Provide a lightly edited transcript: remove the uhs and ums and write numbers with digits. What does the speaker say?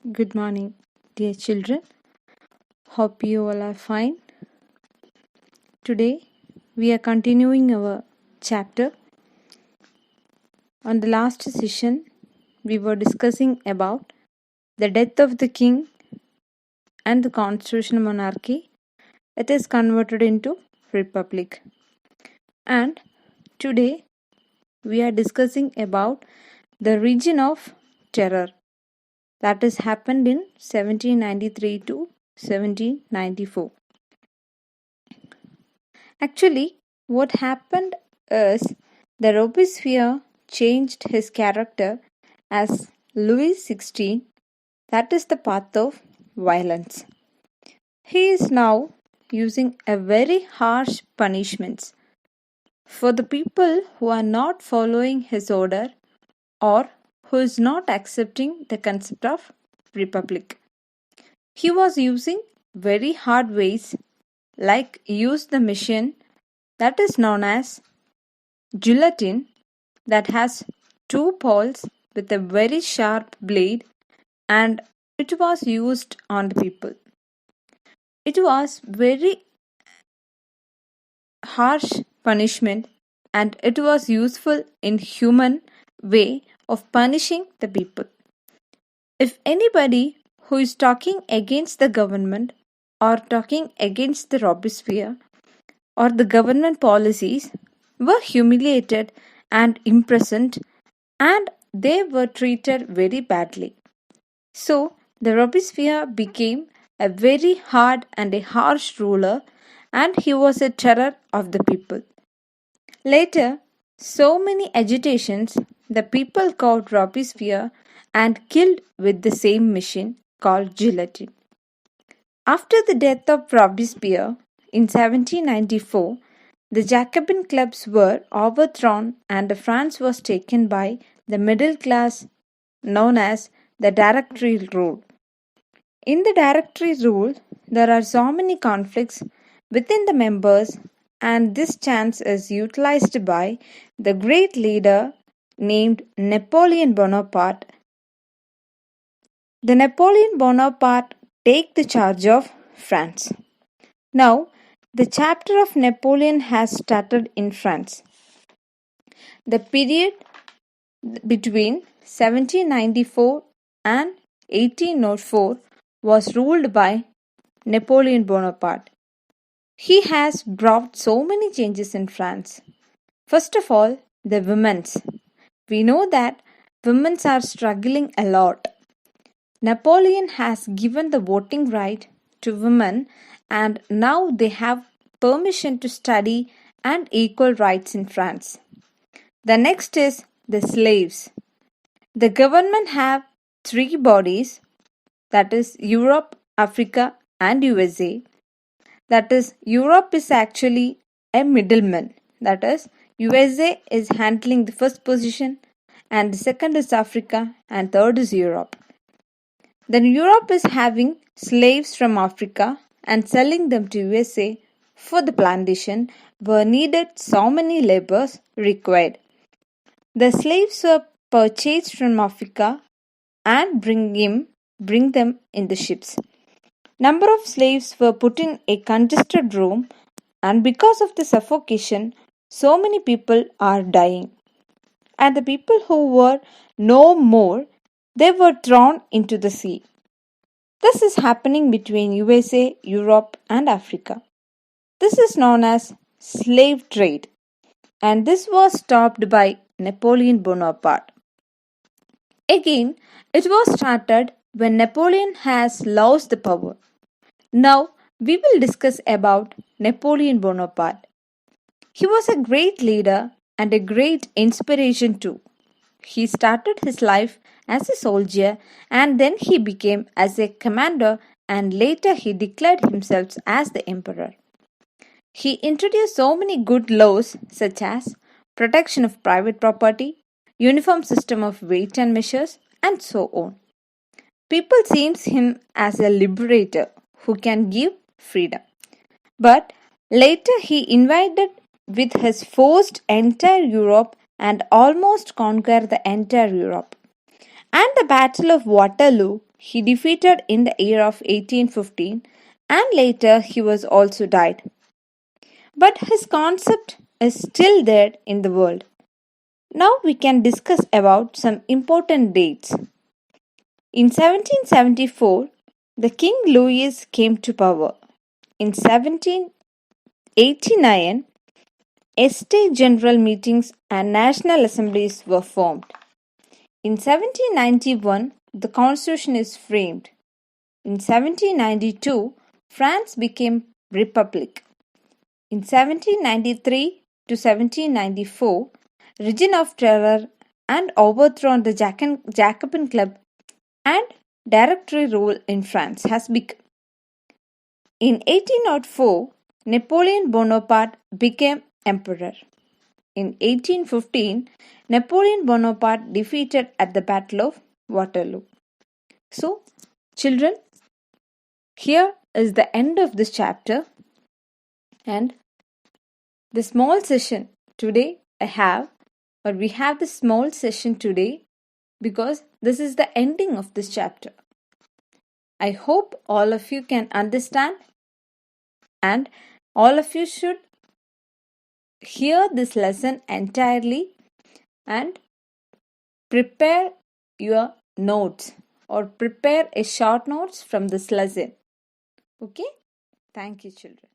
Good morning, dear children. Hope you all are fine. Today, we are continuing our chapter. On the last session, we were discussing about the death of the king and the constitutional monarchy. It is converted into republic. And today, we are discussing about the region of terror that has happened in 1793 to 1794. Actually, what happened is the Robespierre changed his character as Louis XVI, that is the path of violence. He is now using a very harsh punishments for the people who are not following his order or who is not accepting the concept of republic. He was using very hard ways like use the machine that is known as guillotine that has two poles with a very sharp blade, and it was used on the people. It was very harsh punishment and it was useful in human way of punishing the people. If anybody who is talking against the government or talking against the Robespierre or the government policies were humiliated and imprisoned, and they were treated very badly. So the Robespierre became a very hard and a harsh ruler, and he was a terror of the people. Later, so many agitations, the people caught Robespierre and killed with the same machine called guillotine. After the death of Robespierre in 1794, the Jacobin clubs were overthrown and France was taken by the middle class known as the Directory rule. In the Directory rule, there are so many conflicts within the members, and this chance is utilized by the great leader named Napoleon Bonaparte. The Napoleon Bonaparte take the charge of France. Now, the chapter of Napoleon has started in France. The period between 1794 and 1804 was ruled by Napoleon Bonaparte. He has brought so many changes in France. First of all, the women's. We know that women are struggling a lot. Napoleon has given the voting right to women, and now they have permission to study and equal rights in France. The next is the slaves. The government have three bodies, that is Europe, Africa and USA. That is, Europe is actually a middleman. That is, USA is handling the first position, and the second is Africa, and third is Europe. Then Europe is having slaves from Africa and selling them to USA for the plantation were needed so many labors required. The slaves were purchased from Africa and bring them in the ships. Number of slaves were put in a congested room, and because of the suffocation, so many people are dying. And the people who were no more, they were thrown into the sea. This is happening between USA, Europe, and Africa. This is known as slave trade, and this was stopped by Napoleon Bonaparte. Again, it was started when Napoleon has lost the power. Now, we will discuss about Napoleon Bonaparte. He was a great leader and a great inspiration too. He started his life as a soldier and then he became as a commander, and later he declared himself as the emperor. He introduced so many good laws such as protection of private property, uniform system of weight and measures, and so on. People sees him as a liberator who can give freedom. But later he invaded with his forced entire Europe and almost conquered the entire Europe. And the Battle of Waterloo he defeated in the year of 1815 and later he was also died. But his concept is still there in the world. Now we can discuss about some important dates. In 1774, the King Louis came to power. In 1789, estate general meetings and national assemblies were formed. In 1791, the constitution is framed. In 1792, France became republic. In 1793 to 1794, Reign of Terror and overthrown the Jacobin Club and directory rule in France has begun. In 1804, Napoleon Bonaparte became emperor. In 1815, Napoleon Bonaparte defeated at the Battle of Waterloo. So, children, here is the end of this chapter and the small session today we have this small session today because this is the ending of this chapter. I hope all of you can understand and all of you should hear this lesson entirely and prepare your notes or prepare a short notes from this lesson. Okay? Thank you, children.